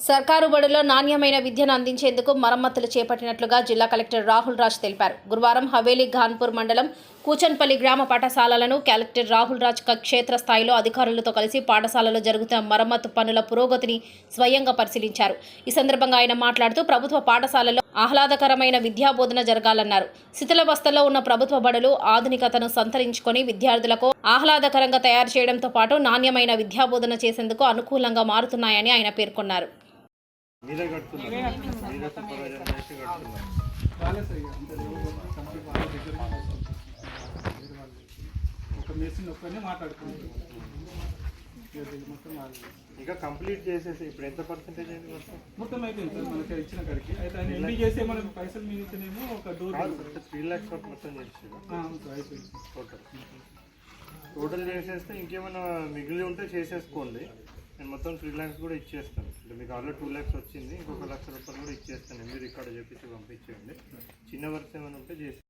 సర్కారు బడుల్లో నాణ్యమైన విద్యను అందించేందుకు మరమ్మతులు చేపట్టినట్లుగా జిల్లా కలెక్టర్ రాహుల్ రాజ్ తెలిపారు. గురువారం హవేలీ ఘాన్పూర్ మండలం కూచన్పల్లి గ్రామ పాఠశాలలను కలెక్టర్ రాహుల్ రాజ్ క్షేత్ర స్థాయిలో అధికారులతో కలిసి పాఠశాలలో జరుగుతున్న మరమ్మతు పనుల పురోగతిని స్వయంగా పరిశీలించారు. ఈ సందర్భంగా ఆయన మాట్లాడుతూ ప్రభుత్వ పాఠశాలలో ఆహ్లాదకరమైన విద్యాబోధన జరగాలన్నారు. శిథిలావస్థలో ఉన్న ప్రభుత్వ బడులు ఆధునికతను సంతరించుకొని విద్యార్థులకు ఆహ్లాదకరంగా తయారు చేయడంతో పాటు నాణ్యమైన విద్యాబోధన చేసేందుకు అనుకూలంగా మారుతున్నాయని ఆయన పేర్కొన్నారు. మీరే కడుతున్నారు, మీరే సూపర్వైజర్ చేసి కడుతున్నారు. ఇంకా కంప్లీట్ చేసేసి ఇప్పుడు ఎంత పర్సెంటేజ్ అయింది? మొత్తం అయిపోయింది సార్, మనకి ఇచ్చిన కాడికి అయితే ఆయన ఎంపీ చేసే మనకు పైసలు మిగిలితేనేమో ఒక డోర్ 3 lakhs వరకు మొత్తం చేసేది అయిపోయింది టోటల్ చేసేస్తే ఇంకేమైనా మిగిలి ఉంటే చేసేసుకోండి. నేను మొత్తం 3 lakhs కూడా ఇచ్చేస్తాను. అంటే మీకు ఆల్రెడీ 2 lakhs వచ్చింది, ఇంకొక ₹1,00,000 కూడా ఇచ్చేస్తాను. మీరు ఇక్కడ చెప్పేసి పంపించేయండి. చిన్న వర్క్స్ ఏమైనా ఉంటే చేసి